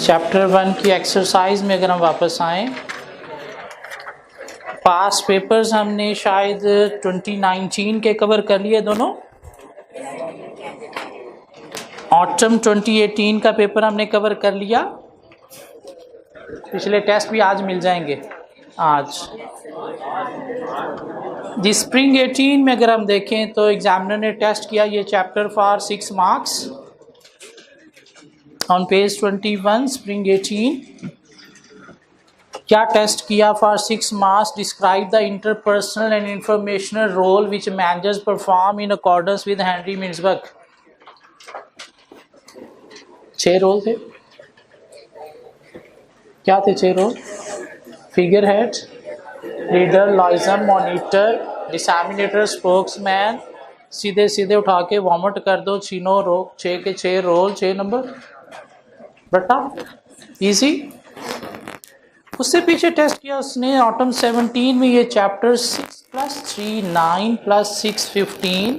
Chapter 1 की exercise में अगर हम वापस आए, पास पेपर्स हमने शायद 2019 के कवर कर लिए दोनों। ऑटम 2018 का पेपर हमने कवर कर लिया। पिछले टेस्ट भी आज मिल जाएंगे। आज दी स्प्रिंग 18 में अगर हम देखें तो एग्जामिनर ने टेस्ट किया ये chapter for 6 marks on page 21। Spring 18 क्या टेस्ट किया? For 6 marks describe the interpersonal and informational role which managers perform in accordance with Henry Mintzberg. 6 role थे। क्या थे 6 role? Figure head, leader, liaison, monitor, disseminator, spokesman. सीधे सीधे उठा के vomit कर दो, छीनो रोक। 6 के 6 रोल, 6 नंबर बटा इजी। उससे पीछे टेस्ट किया उसने ऑटम 17 में ये चैप्टर 6 + 3 9 + 6 15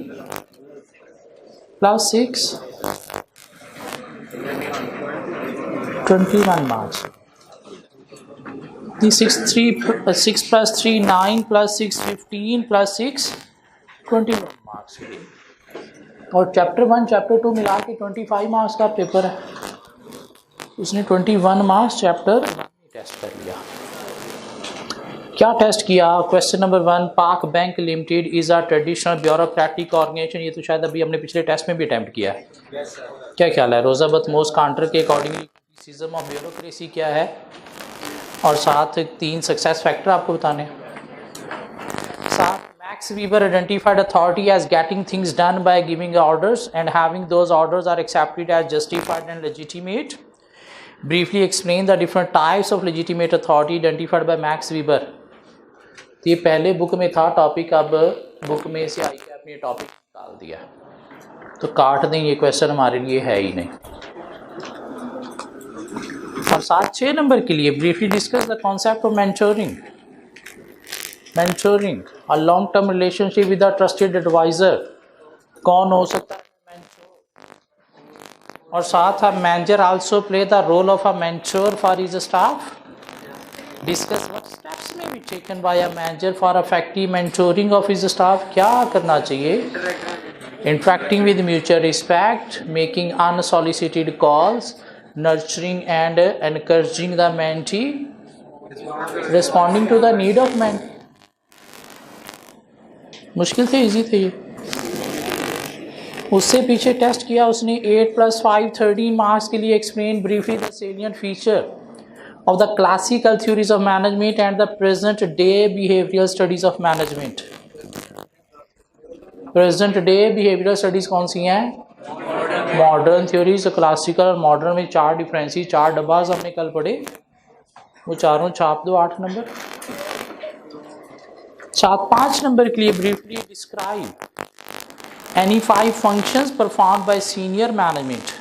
+ 6 21 मार्क्स। 6 + 3 9 + 6 15 + 6 21 मार्क्स। और चैप्टर 1 चैप्टर 2 मिला के 25 मार्क्स का पेपर है। उसने 21 मार्क्स चैप्टर टेस्ट कर लिया। क्या टेस्ट किया? Question number 1, Pak bank limited is a traditional bureaucratic organisation. ये तो शायद अभी हमने पिछले टेस्ट में भी अटेम्प्ट किया है। क्या ख्याल है? रोजा बतमोस काउंटर के अकॉर्डिंगली क्रिटिसिज्म ऑफ ब्यूरोक्रेसी क्या है? और साथ 3 सक्सेस फैक्टर आपको बताने। साथ Max Weber identified authority as getting things done by giving orders and having those orders are accepted as justified and legitimate. Briefly explain the different types of legitimate authority identified by Max Weber। तो ये पहले book में था topic, अब book में से आई के अपने टॉपिक निकाल दिया, तो काट दें, ये क्वेश्चन हमारे लिए है ही नहीं। और 7-6 नंबर के लिए briefly discuss the concept of mentoring. Mentoring a long term relationship with a trusted adviser. कौन हो सकता है? और साथ अब manager also play the role of a mentor for his staff. Discuss what steps may be taken by a manager for effective mentoring of his staff. क्या करना चाहिए? Interacting with mutual respect, making unsolicited calls, nurturing and encouraging the mentee, responding to the need of man. मुश्किल थे, easy थे ये। उससे पीछे test किया उसने 8 + 5 13 मार्क्स के लिए। Explain briefly the salient feature of the classical theories of management and the present day behavioural studies of management. Present day behavioural studies कौन सी हैं? Modern theories. क्लासिकल और मॉडर्न में 4 डिफरेंसी, 4 डब्बाज हमने कल पढ़े, वो चारों छाप दो। 8 नंबर। 5 नंबर के लिए briefly describe any 5 functions performed by senior management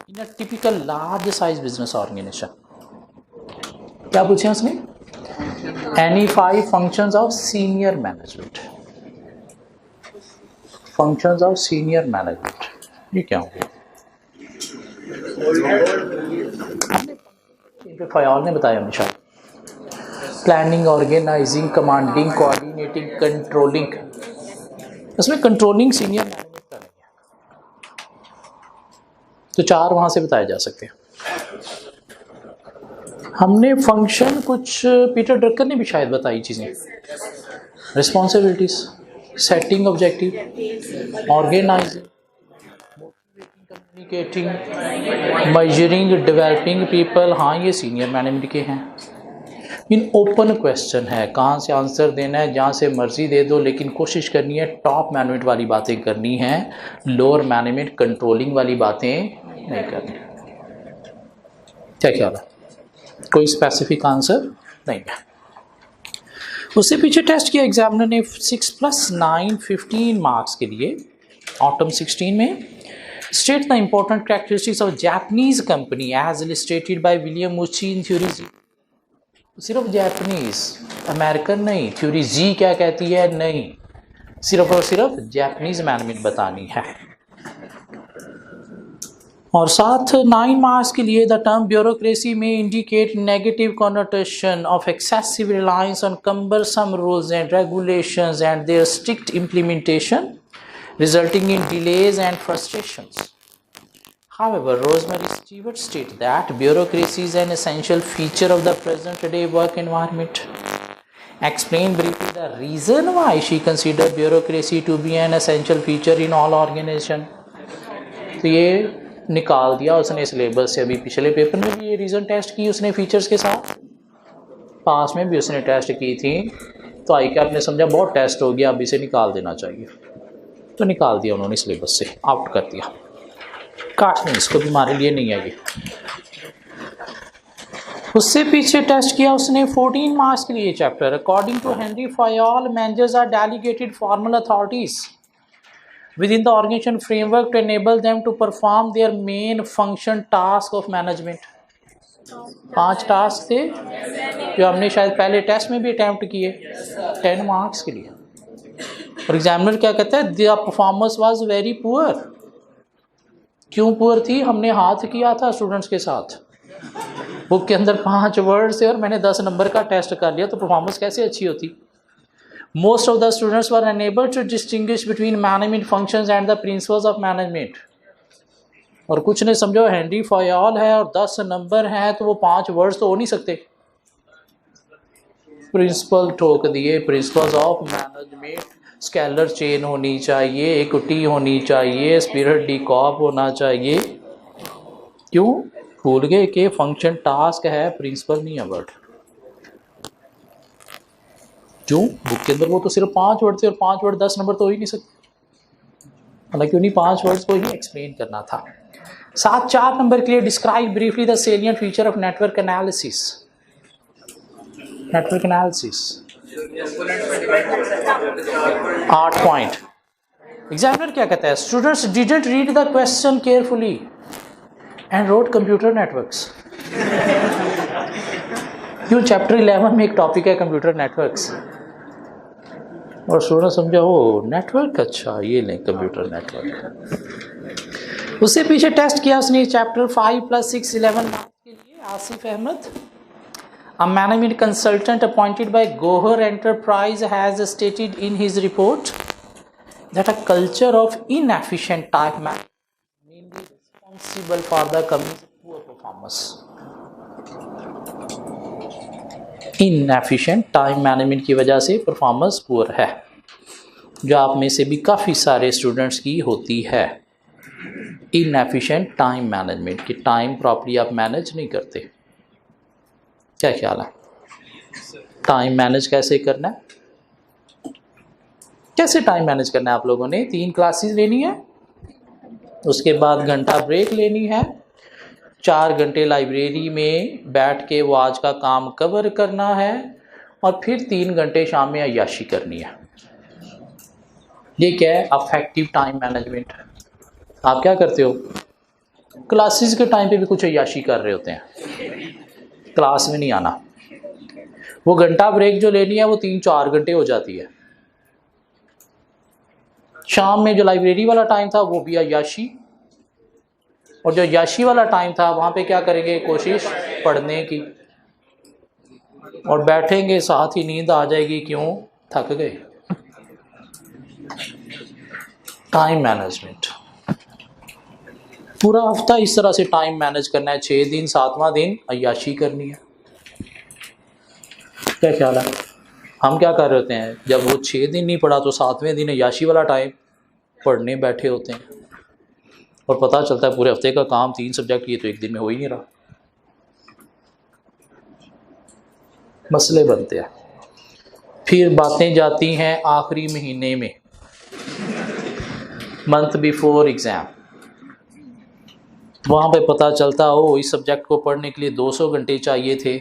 in a typical large size business organization। क्या पूछे उसने? any 5 functions of senior management। functions of senior management ये क्या होगा? फयाल ने बताया हमेशा। Planning, organising, commanding, coordinating, controlling. उसमें कंट्रोलिंग सीनियर मैनेजमेंट का नहीं है, तो 4 वहां से बताए जा सकते हैं। हमने फंक्शन कुछ पीटर ड्रकर ने भी शायद बताई चीजें। Responsibilities, setting objective, organising, communicating, measuring, developing people. हाँ, ये सीनियर मैनेजमेंट के हैं। इन ओपन क्वेश्चन है, कहाँ से आंसर देना है, जहाँ से मर्जी दे दो, लेकिन कोशिश करनी है टॉप मैनेजमेंट वाली बातें करनी है, लोअर मैनेजमेंट कंट्रोलिंग वाली बातें नहीं करनी। क्या ख्याल है? कोई स्पेसिफिक आंसर नहीं है। उससे पीछे टेस्ट किया एग्जामिनर ने 6 + 9 15 मार्क्स के लिए ऑटम 16 में। State the important characteristics of Japanese company as illustrated by William Ouchi in theory Z. सिर्फ जापानीज, अमेरिकन नहीं। थ्योरी जी क्या कहती है? नहीं, सिर्फ और सिर्फ जापानीज मैनेजमेंट बतानी है। और साथ 9 मार्क्स के लिए द टर्म ब्यूरोक्रेसी में indicate negative connotation of excessive reliance on cumbersome rules and regulations and their strict implementation resulting in delays and frustrations. However, Rosemary Stewart stated that bureaucracy is an essential feature of the present day work environment. Explain briefly the reason why she considered bureaucracy to be an essential feature in all organization. तो ये निकाल दिया उसने syllabus से। अभी पिछले paper में भी ये रीज़न टेस्ट की उसने फीचर्स के साथ, पास में भी उसने टेस्ट की थी। तो आई क्या आपने समझा बहुत टेस्ट हो गया, अब इसे निकाल देना चाहिए, तो निकाल दिया उन्होंने सिलेबस से, आउट कर दिया, काट नहीं, इसको भी हमारे लिए नहीं है ये। उससे पीछे टेस्ट किया उसने 14 मार्क्स के लिए chapter according to Henry Fayol managers are delegated formal authorities within the organization framework to enable them to perform their main function task of management. 5 task थे जो हमने शायद पहले टेस्ट में भी अटैम्प्ट किए 10 मार्क्स के लिए। और एग्जामिनर क्या कहता है, the performance was very poor. क्यों पुअर थी? हमने हाथ किया था स्टूडेंट्स के साथ, बुक के अंदर 5 वर्ड से और मैंने 10 नंबर का टेस्ट कर लिया, तो परफॉर्मेंस कैसे अच्छी होती। Most of the students were unable to distinguish between management functions and the principles of management. और कुछ ने समझो हेनरी फॉयल है और 10 नंबर हैं तो वो 5 वर्ड्स तो हो नहीं सकते। प्रिंसिपल ठोक दिए, principles of management, scalar chain होनी चाहिए, इक्विटी होनी चाहिए, स्पिरिट डिकॉप होना चाहिए। क्यों? भूल गए कि फंक्शन टास्क है, प्रिंसिपल नहीं है वर्ड। क्यों? बुक के अंदर वो तो सिर्फ 5 वर्ड थे और 5 वर्ड 10 नंबर तो हो ही नहीं सकते, हालांकि उन्हीं 5 वर्ड्स को ही एक्सप्लेन करना था। 4 नंबर के लिए describe briefly the salient feature of network analysis. Network analysis 8 point. Examiner क्या कहता है, students didn't read the question carefully and wrote computer networks. क्यों? चैप्टर 11 में एक टॉपिक है कंप्यूटर नेटवर्क्स, और स्टूडेंट समझा हो नेटवर्क, अच्छा ये लें कंप्यूटर नेटवर्क। उससे पीछे टेस्ट किया उसने चैप्टर 5 + 6 11 मार्क्स के लिए। Asif Ahmad, a management consultant appointed by Gohar enterprise has stated in his report that a culture of inefficient time management mainly responsible for the company's poor performance. Inefficient time management की वजह से performance poor है, जो आप में से भी काफ़ी सारे स्टूडेंट्स की होती है। इनएफिशिएंट टाइम मैनेजमेंट की टाइम प्रॉपर्ली आप मैनेज नहीं करते। क्या ख्याल है, टाइम मैनेज कैसे करना है? कैसे टाइम मैनेज करना है? आप लोगों ने 3 क्लासेस लेनी है, उसके बाद घंटा ब्रेक लेनी है, 4 घंटे लाइब्रेरी में बैठ के वो आज का काम कवर करना है, और फिर 3 घंटे शाम में अय्याशी करनी है। ये क्या है? Affective time management. आप क्या करते हो? क्लासेस के टाइम पे भी कुछ अय्याशी कर रहे होते हैं, क्लास में नहीं आना। वो घंटा ब्रेक जो लेनी है वो 3-4 घंटे हो जाती है। शाम में जो लाइब्रेरी वाला टाइम था वो भी अय्याशी, और जो अय्याशी वाला टाइम था वहाँ पे क्या करेंगे? कोशिश पढ़ने की, और बैठेंगे साथ ही नींद आ जाएगी। क्यों? थक गए। टाइम मैनेजमेंट पूरा हफ्ता इस तरह से टाइम मैनेज करना है। 6 दिन, 7वां दिन अय्याशी करनी है। क्या ख्याल है? हम क्या कर रहे होते हैं? जब वो 6 दिन नहीं पढ़ा तो 7वें दिन अय्याशी वाला टाइम पढ़ने बैठे होते हैं, और पता चलता है पूरे हफ्ते का काम 3 सब्जेक्ट किए तो 1 दिन में हो ही नहीं रहा। मसले बनते हैं। फिर बातें जाती हैं आखिरी महीने में, मंथ बिफोर एग्ज़ाम। वहाँ पे पता चलता हो इस सब्जेक्ट को पढ़ने के लिए 200 घंटे चाहिए थे,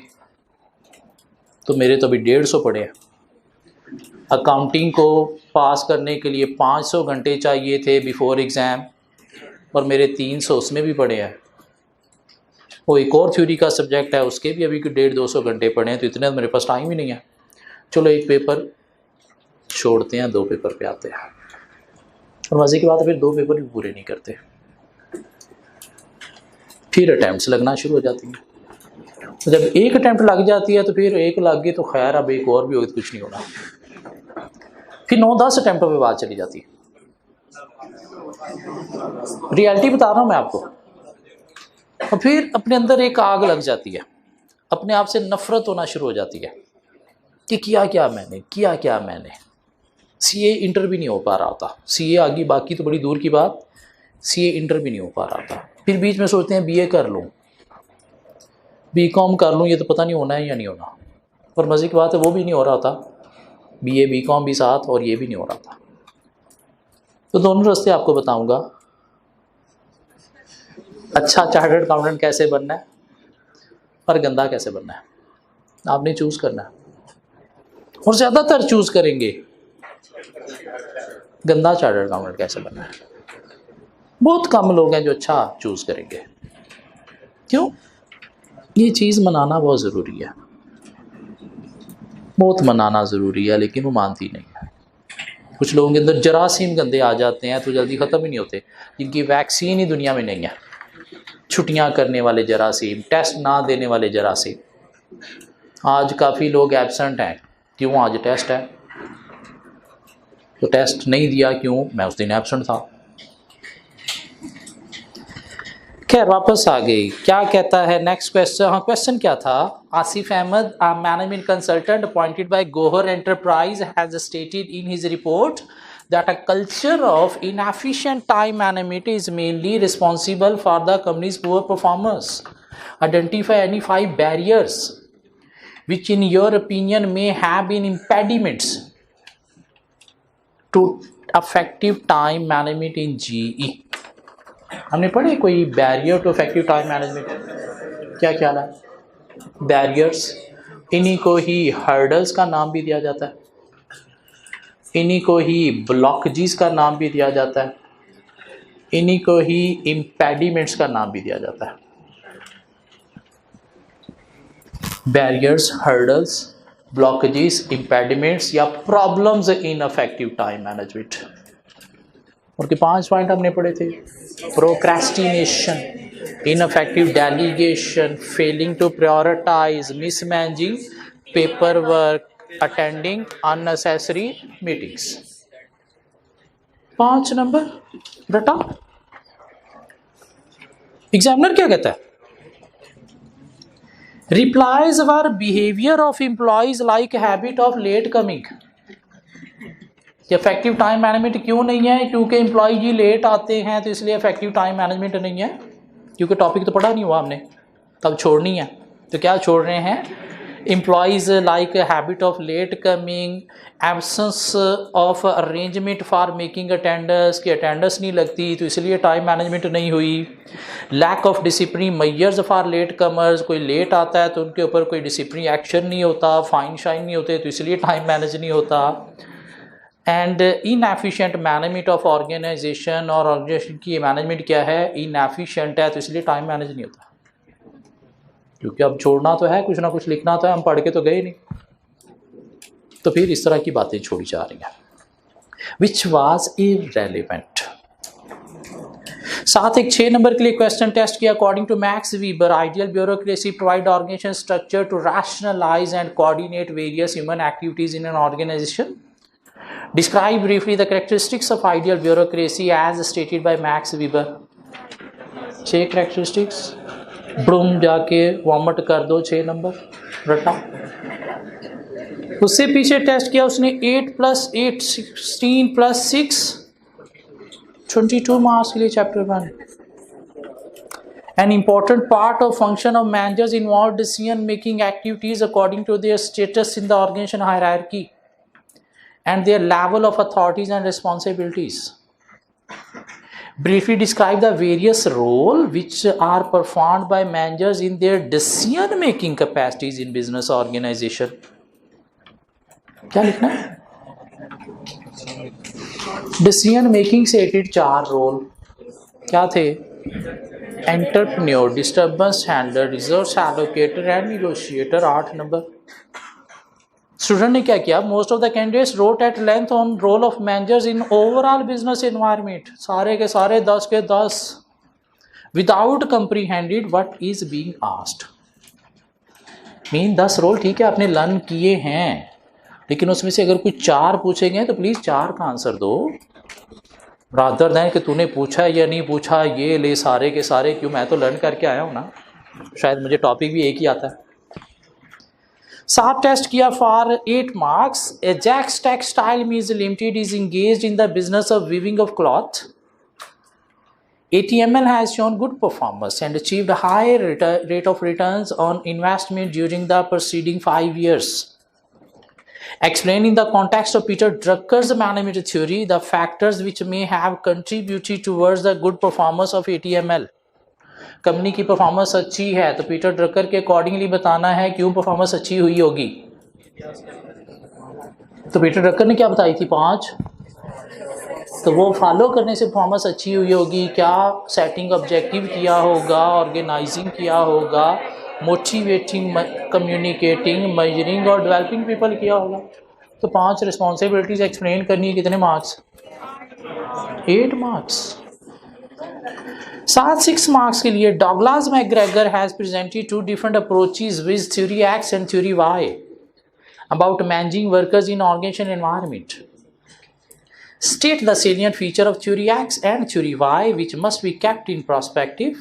तो मेरे तो अभी 150 पढ़े हैं। अकाउंटिंग को पास करने के लिए 500 घंटे चाहिए थे बिफोर एग्ज़ाम, और मेरे 300 उसमें भी पढ़े हैं। वो एक और थ्योरी का सब्जेक्ट है, उसके भी अभी 150-200 घंटे पढ़े हैं, तो इतने मेरे पास टाइम ही नहीं है। चलो एक पेपर छोड़ते हैं, 2 पेपर पे आते हैं। और मज़े की बात है फिर 2 पेपर भी पूरे नहीं करते। फिर अटैम्प्ट्स लगना शुरू हो जाती हैं। तो जब एक अटैम्प्ट लग जाती है तो फिर एक लग गई तो खैर अब एक और भी होगी तो कुछ नहीं होना, फिर 9-10 अटैम्प्टों पे बात चली जाती है। रियलिटी बता रहा हूँ मैं आपको। और फिर अपने अंदर एक आग लग जाती है, अपने आप से नफरत होना शुरू हो जाती है कि किया क्या मैंने। सीए इंटर भी नहीं हो पा रहा था, सीए आगे बाकी तो बड़ी दूर की बात, सीए इंटर भी नहीं हो पा रहा था। फिर बीच में सोचते हैं बीए कर लूँ, बीकॉम कर लूँ, ये तो पता नहीं होना है या नहीं होना। और मज़े की बात है वो भी नहीं हो रहा था, बीए बीकॉम भी साथ और ये भी नहीं हो रहा था। तो दोनों रास्ते आपको बताऊंगा, अच्छा चार्टर्ड अकाउंटेंट कैसे बनना है और गंदा कैसे बनना है, आपने चूज़ करना है। और ज़्यादातर चूज़ करेंगे गंदा चार्टर्ड अकाउंटेंट कैसे बनना है। बहुत कम लोग हैं जो अच्छा चूज़ करेंगे। क्यों? ये चीज़ मनाना बहुत ज़रूरी है, बहुत मनाना ज़रूरी है, लेकिन वो मानती नहीं है। कुछ लोगों के अंदर जरासीम गंदे आ जाते हैं तो जल्दी ख़त्म ही नहीं होते, जिनकी वैक्सीन ही दुनिया में नहीं है। छुट्टियां करने वाले जरासीम, टेस्ट ना देने वाले जरासीम। आज काफ़ी लोग एब्सेंट हैं, क्यों? आज टेस्ट है तो टेस्ट नहीं दिया, क्यों? मैं उस दिन एब्सेंट था। खैर वापस आ गई। क्या कहता है नेक्स्ट क्वेश्चन? हाँ, क्वेश्चन क्या था? Asif Ahmad, a management consultant appointed by Gohar Enterprise, has stated in his report that a culture of inefficient time management is mainly responsible for the company's poor performance. Identify any 5 barriers which in your opinion may have been impediments to effective time management in GE. हमने पढ़े कोई barrier to effective time management? क्या ख्याल है? Barriers, इन्हीं को ही hurdles का नाम भी दिया जाता है, इन्हीं को ही ब्लॉकेजेस का नाम भी दिया जाता है, इन्हीं को ही इम्पेडिमेंट्स का नाम भी दिया जाता है। बैरियर्स, हर्डल्स, ब्लॉकेजेस, इम्पेडिमेंट्स या problems in effective time management. और के 5 पॉइंट हमने पढ़े थे। Procrastination, ineffective delegation, failing to prioritise, mismanaging paper work, attending unnecessary meetings. 5 number रटा। एग्जामिनर क्या कहता है? Replies or behaviour of employees like habit of late coming. Effective time management क्यों नहीं है? क्योंकि एम्प्लॉय जी लेट आते हैं तो इसलिए इफेक्टिव टाइम मैनेजमेंट नहीं है। क्योंकि टॉपिक तो पढ़ा नहीं हुआ हमने, तब छोड़नी है। तो क्या छोड़ रहे हैं? Employees like habit of late coming, absence of arrangement for making attendance, की अटेंडेंस नहीं लगती तो इसलिए टाइम मैनेजमेंट नहीं हुई। Lack of discipline measures for late comers, कोई लेट आता है तो उनके ऊपर कोई डिसिप्लिन एक्शन नहीं होता, फाइन शाइन नहीं होते तो इसलिए टाइम मैनेज नहीं होता। And inefficient management of organisation, और ऑर्गेनाइजेशन की मैनेजमेंट क्या है? इनएफिशिएंट है तो इसलिए टाइम मैनेज नहीं होता। क्योंकि अब छोड़ना तो है, कुछ ना कुछ लिखना तो है, हम पढ़ के तो गए नहीं, तो फिर इस तरह की बातें छोड़ी जा रही हैं विच वाज इररेलेवेंट। साथ एक 6 नंबर के लिए क्वेश्चन टेस्ट किया। According to Max Weber, ideal bureaucracy provide organisation structure to rationalise and coordinate various human activities in an organisation. Describe briefly the characteristics of ideal bureaucracy as stated by Max Weber. 6 characteristics, broom जाके vomit कर दो। 6 number रटा। उससे पीछे test किया उसने 8 + 8 16 + 6 22 marks के लिए chapter 1। An important part of function of managers involve decision making activities according to their status in the organization hierarchy and their level of authorities and responsibilities. Briefly describe the various roles which are performed by managers in their decision making capacities in business organization. क्या लिखना है? Decision making से related 4 role क्या थे? Entrepreneur, disturbance handler, resource allocator and negotiator. 8 number. Student ने क्या किया? Most of the candidates wrote at length on role of managers in overall business environment. सारे के सारे 10 के 10 without comprehended what is being asked. Mean 10 role ठीक है आपने लर्न किए हैं, लेकिन उसमें से अगर कोई 4 पूछे गए तो प्लीज़ 4 का आंसर दो, रादर दैन कि तूने पूछा या नहीं पूछा ये ले सारे के सारे, क्यों मैं तो लर्न करके आया हूँ ना, शायद मुझे टॉपिक भी एक ही आता है। 7 टेस्ट किया for 8 marks. Ajax textile means limited is engaged in the business of weaving of cloth. ATML has shown good performance and achieved a high rate of returns on investment during the preceding 5 years. Explain in the context of Peter Drucker's management theory the factors which may have contributed towards the good performance of ATML. Company की performance अच्छी है तो Peter Drucker के accordingly बताना है क्यों performance अच्छी हुई होगी। तो पीटर ड्रकर ने क्या बताई थी 5, तो वो फॉलो करने से परफॉर्मेंस अच्छी हुई होगी। क्या सेटिंग ऑब्जेक्टिव किया होगा, ऑर्गेनाइजिंग किया होगा, मोटिवेटिंग, कम्युनिकेटिंग, मेजरिंग और डेवलपिंग पीपल किया होगा। तो 5 रिस्पॉन्सिबिलिटीज एक्सप्लेन करनी है, कितने मार्क्स? 8 मार्क्स। 6 मार्क्स के लिए Douglas McGregor has presented 2 different approaches with theory X and theory Y about managing workers in organisation environment. State the salient feature of theory X and theory Y which must be kept in perspective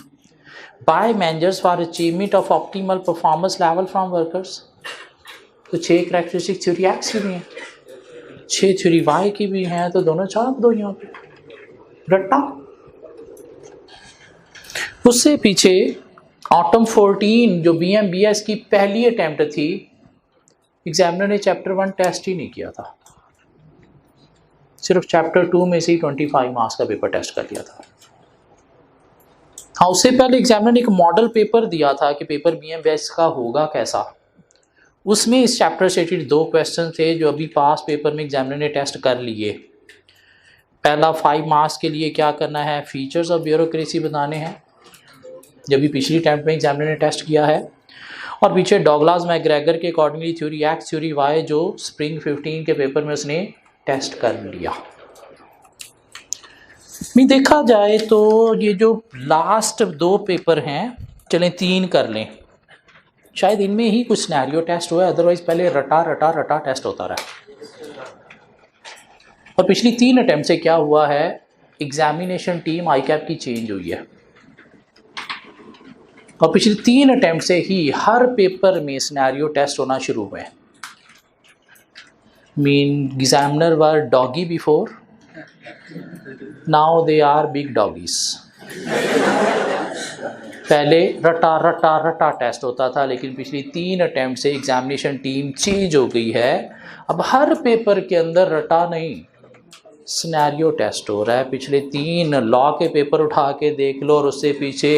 by managers for achievement of optimal performance level from workers। तो 6 characteristic theory X की भी हैं, 6 theory Y की भी हैं, तो दोनों छाप दो यहाँ पे रट्टा। उससे पीछे ऑटम 14 जो BMBS की पहली अटेम्प्ट थी, एग्जामिनर ने चैप्टर 1 टेस्ट ही नहीं किया था, सिर्फ चैप्टर 2 में से ही 25 मार्क्स का पेपर टेस्ट कर लिया था। हाँ, उससे पहले एग्जामिनर ने एक मॉडल पेपर दिया था कि पेपर BMBS का होगा कैसा। उसमें इस चैप्टर से रिलेटेड 2 क्वेश्चन थे जो अभी पास पेपर में एग्जामिनर ने टेस्ट कर लिए। पहला 5 मार्क्स के लिए क्या करना है, फीचर्स ऑफ ब्यूरोक्रेसी बताने हैं, जब भी पिछली अटेम्प्ट में एग्जामिनर ने टेस्ट किया है। और पीछे डगलस मैकग्रेगर के accordingly theory X theory Y जो स्प्रिंग 15 के पेपर में उसने टेस्ट कर लिया। मैं देखा जाए तो ये जो लास्ट 2 पेपर हैं, चलें 3 कर लें, शायद इनमें ही कुछ सिनेरियो टेस्ट हुआ है, अदरवाइज पहले रटा टेस्ट होता रहा। और पिछली 3 अटेम्प्ट से क्या हुआ है, एग्जामिनेशन टीम ICAP की चेंज हुई है और पिछली 3 अटेम्प्ट से ही हर पेपर में सिनेरियो टेस्ट होना शुरू हुए हैं। Mean examiner were doggy before, now they are big doggies। पहले रटा टेस्ट होता था, लेकिन पिछली 3 अटेम्प्ट से एग्जामिनेशन टीम चेंज हो गई है। अब हर पेपर के अंदर रटा नहीं, सिनेरियो टेस्ट हो रहा है। पिछले 3 लॉ के पेपर उठा के देख लो और उससे पीछे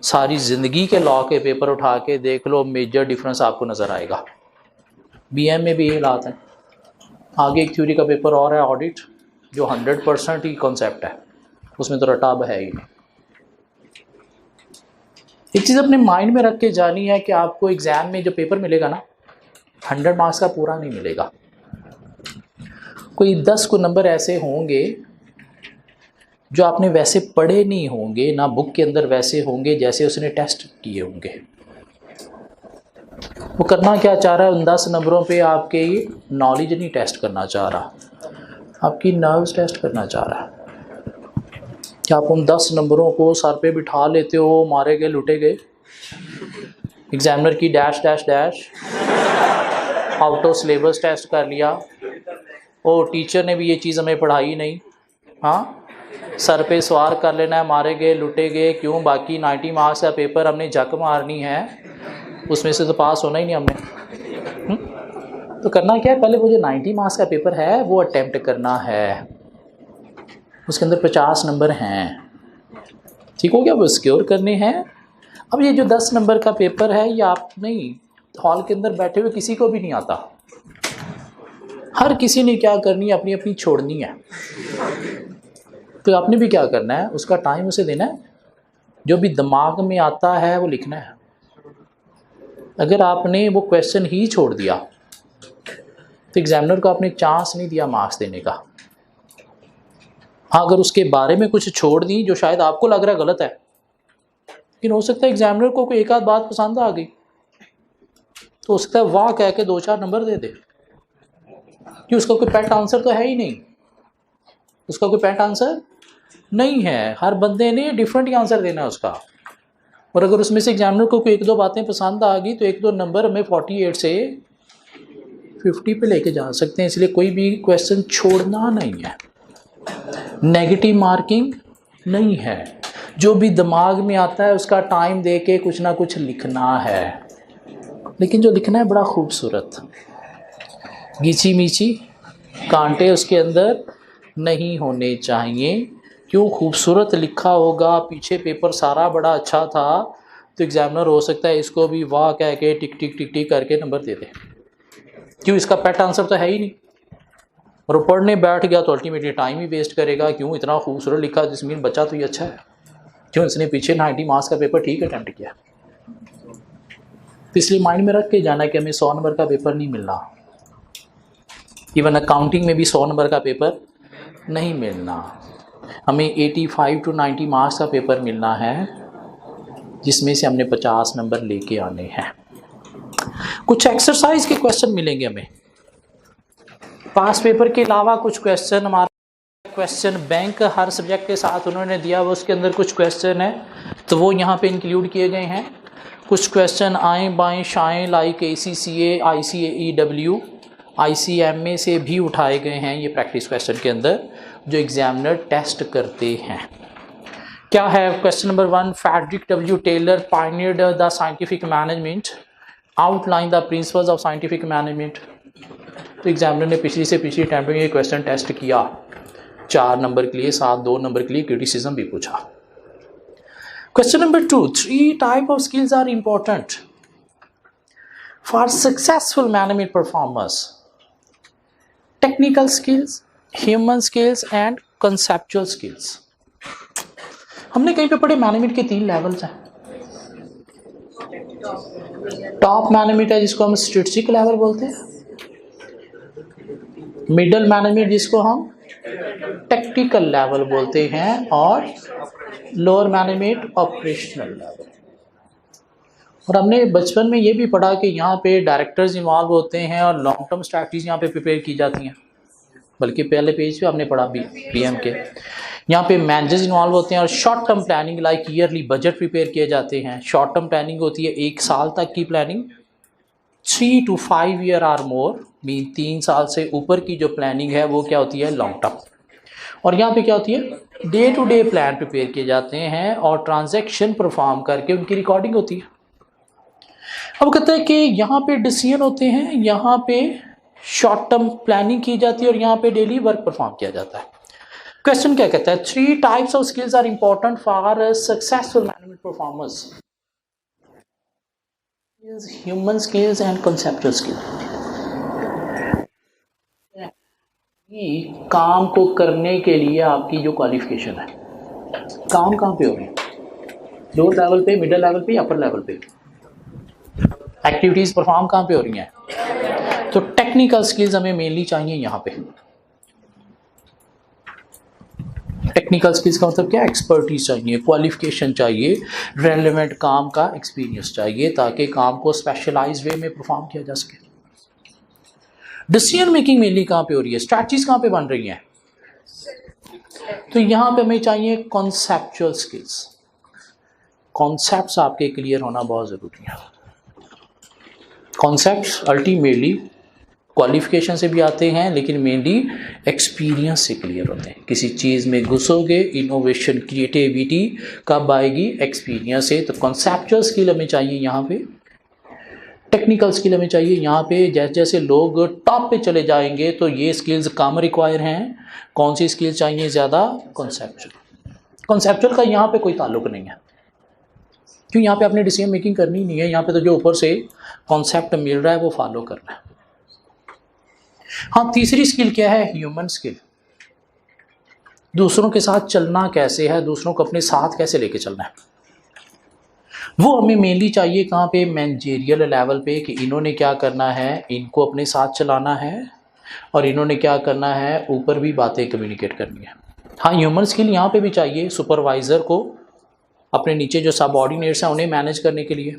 सारी ज़िंदगी के लॉ के पेपर उठा के देख लो, मेजर डिफरेंस आपको नज़र आएगा। BM में भी ये हालात है। आगे एक थ्योरी का पेपर और है ऑडिट, जो 100% ही कॉन्सेप्ट है, उसमें तो रटाब है ही नहीं। एक चीज़ अपने माइंड में रख के जानी है कि आपको एग्ज़ाम में जो पेपर मिलेगा ना, 100 मार्क्स का पूरा नहीं मिलेगा। कोई 10 को नंबर ऐसे होंगे जो आपने वैसे पढ़े नहीं होंगे, ना बुक के अंदर वैसे होंगे जैसे उसने टेस्ट किए होंगे। वो करना क्या चाह रहा है, उन 10 नंबरों पे आपके नॉलेज नहीं टेस्ट करना चाह रहा, आपकी नर्व्स टेस्ट करना चाह रहा है। क्या आप उन 10 नंबरों को सर पे बिठा लेते हो, मारे गए लुटे गए, एग्जामिनर की dash dash dash out of syllabus test कर लिया, ओ टीचर ने भी ये चीज़ हमें पढ़ाई नहीं, हाँ सर पे सवार कर लेना है, मारे गए लुटे गए, क्यों बाकी 90 मार्क्स का पेपर हमने झक मारनी है, उसमें से तो पास होना ही नहीं हमने। तो करना क्या है, पहले वो जो 90 मार्क्स का पेपर है वो अटेम्प्ट करना है, उसके अंदर 50 नंबर हैं, ठीक हो गया, वो सिक्योर करने हैं। अब ये जो 10 नंबर का पेपर है ये आप नहीं, हॉल के अंदर बैठे हुए किसी को भी नहीं आता, हर किसी ने क्या करनी है, अपनी अपनी छोड़नी है। तो आपने भी क्या करना है, उसका टाइम उसे देना है, जो भी दिमाग में आता है वो लिखना है। अगर आपने वो क्वेश्चन ही छोड़ दिया तो एग्जामिनर को आपने चांस नहीं दिया मार्क्स देने का। हाँ, अगर उसके बारे में कुछ छोड़ दी जो शायद आपको लग रहा है गलत है, लेकिन हो सकता है एग्जामिनर को कोई एक आध बात पसंद आ गई तो हो सकता है वाह कह के 2-4 नंबर दे दे, कि उसका कोई पेट आंसर तो है ही नहीं, उसका कोई पेट आंसर नहीं है, हर बंदे ने डिफरेंट ही आंसर देना है उसका। और अगर उसमें से एग्जामिनर को कोई एक दो बातें पसंद आ गई तो एक दो नंबर हमें 48 से 50 पे लेके जा सकते हैं। इसलिए कोई भी क्वेश्चन छोड़ना नहीं है, नेगेटिव मार्किंग नहीं है, जो भी दिमाग में आता है उसका टाइम दे के कुछ ना कुछ लिखना है, लेकिन जो लिखना है बड़ा खूबसूरत, गीची मीची कांटे उसके अंदर नहीं होने चाहिए। क्यों? खूबसूरत लिखा होगा, पीछे पेपर सारा बड़ा अच्छा था तो एग्जामिनर हो सकता है इसको भी वाह कह के टिक टिक टिक टिक करके नंबर दे दे। क्यों? इसका पेट आंसर तो है ही नहीं, और पढ़ने बैठ गया तो अल्टीमेटली टाइम ही वेस्ट करेगा। क्यों? इतना खूबसूरत लिखा जिसमें बच्चा तो ये अच्छा है, क्यों? इसने पीछे 90 मार्क्स का पेपर ठीक अटैम्प्ट किया। तो इसलिए माइंड में रख के जाना कि हमें 100 नंबर का पेपर नहीं मिलना, इवन अकाउंटिंग में भी 100 नंबर का पेपर नहीं मिलना, हमें 85 to 90 मार्क्स का पेपर मिलना है, जिसमें से हमने 50 नंबर लेके आने हैं। कुछ एक्सरसाइज के क्वेश्चन मिलेंगे हमें पास पेपर के अलावा, कुछ क्वेश्चन हमारा क्वेश्चन बैंक हर सब्जेक्ट के साथ उन्होंने दिया हुआ, उसके अंदर कुछ क्वेश्चन है तो वो यहाँ पे इंक्लूड किए गए हैं। कुछ क्वेश्चन आए बाएँ शाएँ लाइक ACCA, ICAEW, ICMA से भी उठाए गए हैं ये प्रैक्टिस क्वेश्चन के अंदर, जो एग्जामिनर टेस्ट करते हैं। क्या है question number 1? Frederick W. Taylor pioneered the scientific management, outline the principles of scientific management. तो एग्जामिनर ने पिछली से पिछली अटेम्प्ट में ये क्वेश्चन टेस्ट किया, 4 नंबर के लिए, 2 नंबर के लिए क्रिटिसिज्म भी पूछा। Question number 2, 3 type of skills are important for successful management performers: technical skills, human skills and conceptual skills. हमने कहीं पे पढ़े मैनेजमेंट के 3 लेवल्स हैं। टॉप मैनेजमेंट है जिसको हम स्ट्रेटेजिक लेवल बोलते हैं, मिडल मैनेजमेंट जिसको हम टेक्निकल लेवल बोलते हैं, और लोअर मैनेजमेंट ऑपरेशनल लेवल। और हमने बचपन में ये भी पढ़ा कि यहाँ पे डायरेक्टर्स इन्वॉल्व होते हैं और लॉन्ग टर्म स्ट्रैटेजीज यहाँ पे प्रिपेयर की जाती हैं, बल्कि पहले पेज पे हमने पढ़ा PM के, यहाँ पे मैनेजर्स इन्वॉल्व होते हैं और short term planning like yearly budget prepare किए जाते हैं। शॉर्ट टर्म प्लानिंग होती है 1 साल तक की planning, 3 to 5 year or more mean 3 साल से ऊपर की जो प्लानिंग है वो क्या होती है? Long term. और यहाँ पे क्या होती है? Day to day plan prepare किए जाते हैं और ट्रांजैक्शन परफॉर्म करके उनकी रिकॉर्डिंग होती है। अब कहते हैं कि यहाँ पे डिसीजन होते हैं, यहाँ पे शॉर्ट टर्म प्लानिंग की जाती है और यहाँ पे डेली वर्क परफॉर्म किया जाता है। क्वेश्चन क्या कहता है? 3 types of skills are important for successful management performers: human skills and conceptual skills. काम को करने के लिए आपकी जो क्वालिफिकेशन है, काम कहाँ पे हो रही है? लोअर लेवल पे, मिडिल लेवल पे, अपर लेवल पे? एक्टिविटीज परफॉर्म कहाँ पे हो रही हैं? तो टेक्निकल स्किल्स हमें मेनली चाहिए यहाँ पे। टेक्निकल स्किल्स का मतलब क्या? एक्सपर्टीज चाहिए, क्वालिफिकेशन चाहिए, रेलेवेंट काम का एक्सपीरियंस चाहिए, ताकि काम को स्पेशलाइज्ड वे में परफॉर्म किया जा सके। डिसीजन मेकिंग मेनली कहाँ पे हो रही है? स्ट्रैटेजीज कहाँ पे बन रही हैं? तो यहाँ पे हमें चाहिए कॉन्सेप्चुअल स्किल्स। कॉन्सेप्ट्स आपके क्लियर होना बहुत ज़रूरी है। कॉन्सेप्ट्स अल्टीमेटली क्वालिफिकेशन से भी आते हैं, लेकिन मेनली एक्सपीरियंस से क्लियर होते हैं। किसी चीज़ में घुसोगे, इनोवेशन, क्रिएटिविटी कब आएगी? एक्सपीरियंस से। तो कॉन्सेप्चुअल स्किल हमें चाहिए यहाँ पे, टेक्निकल स्किल हमें चाहिए यहाँ पे। जैसे जैसे लोग टॉप पे चले जाएंगे तो ये स्किल्स कम रिक्वायर हैं। कौन सी स्किल्स चाहिए ज़्यादा? कॉन्सेप्चुअल। कॉन्सेप्चुअल का यहाँ पे कोई ताल्लुक नहीं है, क्यों? यहाँ पे आपने डिसीजन मेकिंग करनी नहीं है, यहाँ पे तो जो ऊपर से कॉन्सेप्ट मिल रहा है वो फॉलो करना है। हाँ, तीसरी स्किल क्या है? Human skill. दूसरों के साथ चलना कैसे है, दूसरों को अपने साथ कैसे लेके चलना है, वो हमें मेनली चाहिए। कहाँ पे? मैनेजरियल लेवल पे, कि इन्होंने क्या करना है, इनको अपने साथ चलाना है, और इन्होंने क्या करना है, ऊपर भी बातें कम्युनिकेट करनी है। हाँ, ह्यूमन स्किल यहाँ पे भी चाहिए। सुपरवाइज़र को अपने नीचे जो सबऑर्डिनेट्स हैं उन्हें मैनेज करने के लिए।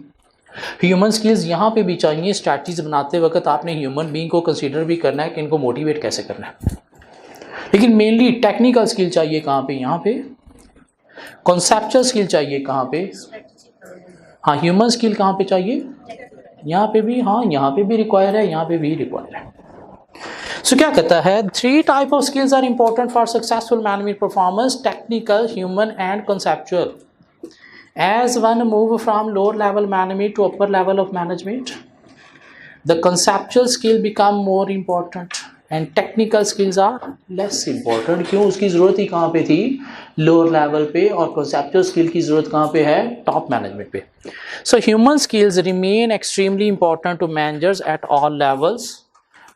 ह्यूमन स्किल्स यहाँ पे भी चाहिए। स्ट्रैटेजीज बनाते वक्त आपने ह्यूमन बीइंग को कंसीडर भी करना है कि इनको मोटिवेट कैसे करना है। लेकिन मेनली टेक्निकल स्किल चाहिए कहाँ पे, यहाँ पे। कॉन्सेप्चुअल स्किल चाहिए कहाँ पे, हाँ। ह्यूमन स्किल कहाँ पे चाहिए, यहाँ पे भी, हाँ यहाँ पे भी रिक्वायर है, यहाँ पे भी रिक्वायर है। सो क्या कहता है, 3 type of skills are important for successful management performance, technical, human and conceptual. As one move from lower level management to upper level of management, the conceptual skill become more important and technical skills are less important. क्यों, उसकी ज़रूरत ही कहाँ पे थी, lower level पे, और conceptual skill की ज़रूरत कहाँ पे है, टॉप मैनेजमेंट पे। So human skills remain extremely important to managers at all levels.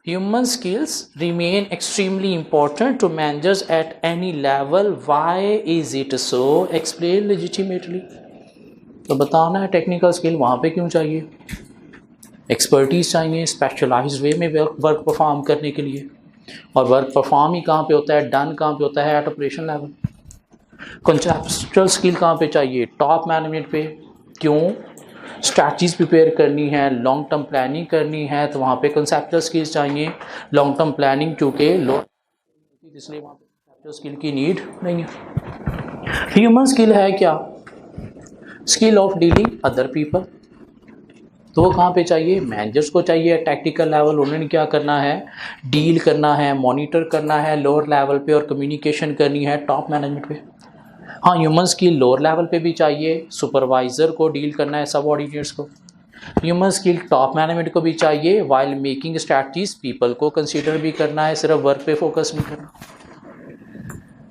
Human skills remain extremely important to managers at any level. Why is it so? Explain legitimately. तो बताना है technical skill वहाँ पे क्यों चाहिए, expertise चाहिए specialised वे में work perform करने के लिए। और वर्क परफॉर्म ही कहाँ पे होता है, डन कहाँ पे होता है, at operation level. Conceptual skill कहाँ पे चाहिए, टॉप मैनेजमेंट पे। क्यों, स्ट्रैटेजीज प्रिपेयर करनी है, लॉन्ग टर्म प्लानिंग करनी है, तो वहाँ पे कंसेप्चुअल स्किल्स चाहिए। लॉन्ग टर्म प्लानिंग चूँकि लो, इसलिए वहाँ पे कंसेप्चुअल स्किल की नीड नहीं है। ह्यूमन स्किल है क्या, skill of dealing other people, तो वो कहाँ पे चाहिए, मैनेजर्स को चाहिए। टैक्टिकल लेवल उन्होंने क्या करना है, डील करना है, मॉनिटर करना है लोअर लेवल पे, और कम्युनिकेशन करनी है टॉप मैनेजमेंट पे। हाँ, ह्यूमन स्किल लोअर लेवल पे भी चाहिए, सुपरवाइज़र को डील करना है, सबऑर्डिनेट्स को। ह्यूमन स्किल टॉप मैनेजमेंट को भी चाहिए, वाइल मेकिंग स्ट्रैटेजीज पीपल को कंसीडर भी करना है, सिर्फ वर्क पे फोकस नहीं करना।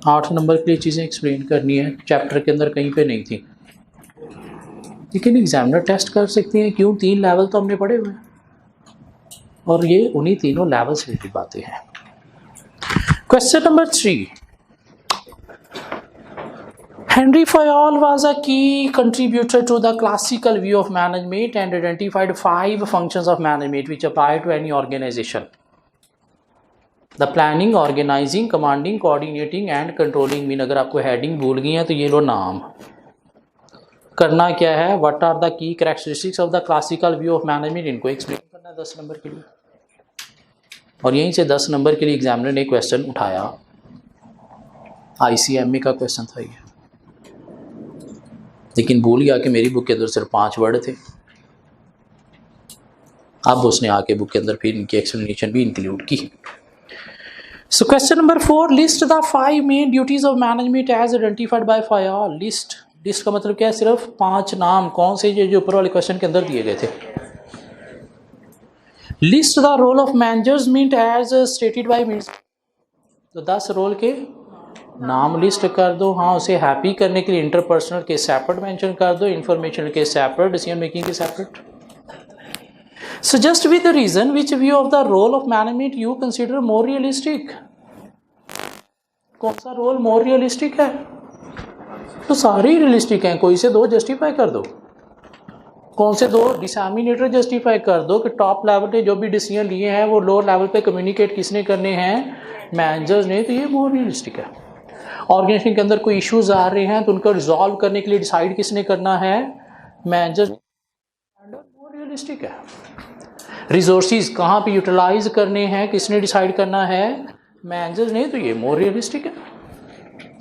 8 नंबर के लिए चीज़ें एक्सप्लेन करनी है, चैप्टर के अंदर कहीं पे नहीं थी, लेकिन एग्जामिनर टेस्ट कर सकती हैं। क्यों, 3 लेवल तो हमने पढ़े हुए हैं, और ये उन्हीं तीनों लेवल से की बातें हैं। Question number 3, Henry Fayol was a key contributor to the classical view of management and identified 5 functions of management which apply to any organization. The planning, organizing, commanding, coordinating and controlling mean। अगर आपको heading भूल गई है तो ये लो नाम। करना क्या है, what are the key characteristics of the classical view of management, इनको एक्सप्लेन करना है 10 नंबर के लिए। और यहीं से 10 नंबर के लिए एग्जामिनर ने क्वेश्चन उठाया, ICMA का क्वेश्चन था ये, लेकिन भूल गया कि मेरी बुक के अंदर सिर्फ 5 वर्ड थे। अब उसने आके बुक के अंदर फिर इनकी एक्सप्लेनेशन भी इंक्लूड की। So question number 4, list the 5 main duties of management as identified by Fayol. List का मतलब क्या है, सिर्फ 5 नाम। कौन से, जो ऊपर वाले क्वेश्चन के अंदर दिए गए थे। List the role of management as stated by means, तो 10 रोल के नाम लिस्ट कर दो। हाँ, उसे हैप्पी करने के लिए इंटरपर्सनल के सेपरेट मेंशन कर दो, इंफॉर्मेशन के सेपरेट, डिसीजन मेकिंग के separate. Suggest with the reason which view of the role of management you consider more realistic. कौन सा रोल मोर रियलिस्टिक है, तो सारे ही रियलिस्टिक हैं, कोई से 2 जस्टिफाई कर दो। कौन से 2, डिसएमिनेटर जस्टिफाई कर दो कि टॉप लेवल पे जो भी डिसीजन लिए हैं वो लोअर लेवल पे कम्युनिकेट किसने करने हैं, मैनेजर्स ने, तो ये मोर रियलिस्टिक है। ऑर्गेनाइजेशन के अंदर कोई इश्यूज आ रहे हैं तो उनको रिजॉल्व करने के लिए डिसाइड किसने करना है, मैनेजर, मोर रियलिस्टिक है। रिसोर्सेज कहाँ पे यूटिलाइज करने हैं किसने डिसाइड करना है, मैनेजर ने, तो ये मोर रियलिस्टिक है।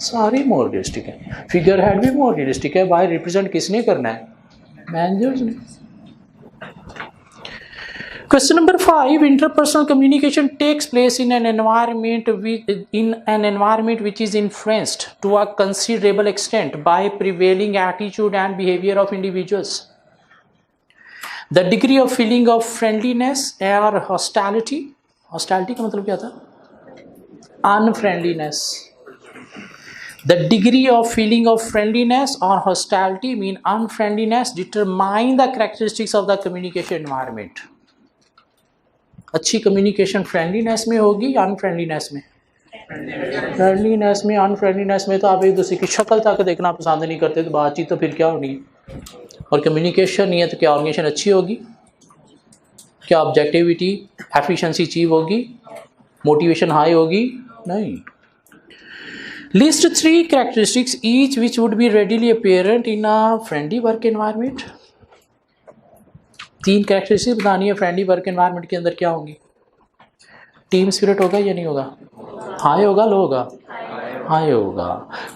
सारे मोर रियलिस्टिक है। फिगर हेड भी मोर रियलिस्टिक है, बाय रिप्रेजेंट किसने करना है, मैनेजर्स ने। Question number 5, interpersonal communication takes place in an environment which is influenced to a considerable extent by prevailing attitude and behavior of individuals. The degree of feeling of friendliness or hostility का मतलब क्या था, unfriendliness. The degree of feeling of friendliness or hostility mean unfriendliness determine the characteristics of the communication environment. अच्छी communication friendliness में होगी या unfriendliness में, friendliness में। अनफ्रेंडलीनेस में तो आप एक दूसरे की शक्ल तक देखना पसंद नहीं करते, तो बातचीत तो फिर क्या होनी है। और कम्युनिकेशन नहीं है तो क्या ऑर्गेनाइजेशन अच्छी होगी, क्या ऑब्जेक्टिविटी एफिशिएंसी अचीव होगी, मोटिवेशन हाई होगी, नहीं। List 3 characteristics each which would be readily apparent in a friendly work environment. 3 characteristics बतानी है फ्रेंडली वर्क एनवायरनमेंट के अंदर क्या होंगी? टीम स्पिरिट होगा या नहीं होगा? हाई होगा, लो होगा? हाई होगा।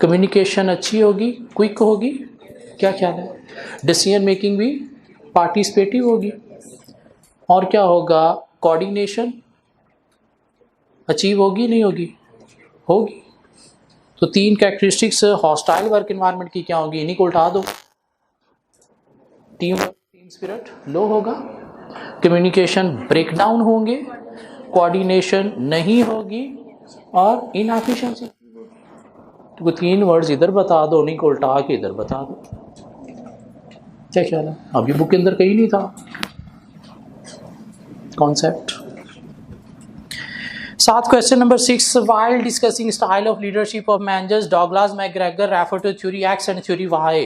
कम्युनिकेशन अच्छी होगी, क्विक होगी, क्या ख्याल है? डिसीजन मेकिंग भी पार्टिसिपेटिव होगी, और क्या होगा? कोऑर्डिनेशन अचीव होगी नहीं होगी? होगी। तो 3 कैरेक्टरिस्टिक्स हॉस्टाइल वर्क एनवायरनमेंट की क्या होगी? इन्हीं को उठा दो। टीम स्पिरिट लो होगा, कम्युनिकेशन ब्रेकडाउन होंगे, कोऑर्डिनेशन नहीं होगी, और इनएफिशिएंसी। तो 3 वर्ड्स इधर बता दो, उन्हीं को उल्टा के इधर बता दो। क्या ख्याल है? अभी बुक के अंदर कहीं नहीं था कॉन्सेप्ट। साथ question number 6, while discussing style of leadership of managers, Douglas McGregor referred to theory X and theory Y.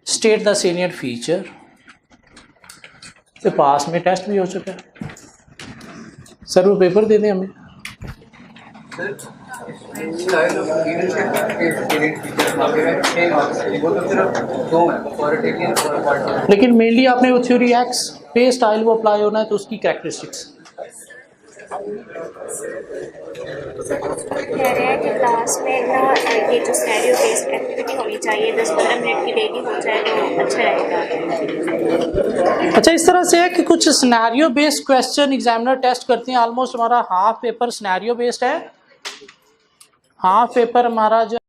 State the salient feature. तो पास में टेस्ट भी हो चुका है सर, वो पेपर दे दें हमें। लेकिन मेनली आपने वो थ्योरी एक्स पे स्टाइल वो अप्लाई होना है, तो उसकी कैरेक्टरिस्टिक्स कह रहे हैं कि क्लास में ना ये जो सिनेरियो बेस्ड एक्टिविटी होनी चाहिए 10-15 मिनट की डेली हो जाए तो अच्छा रहेगा। अच्छा, इस तरह से है कि कुछ scenario based question examiner test करते हैं। ऑलमोस्ट हमारा हाफ पेपर सिनेरियो बेस्ड है, हाफ पेपर हमारा जो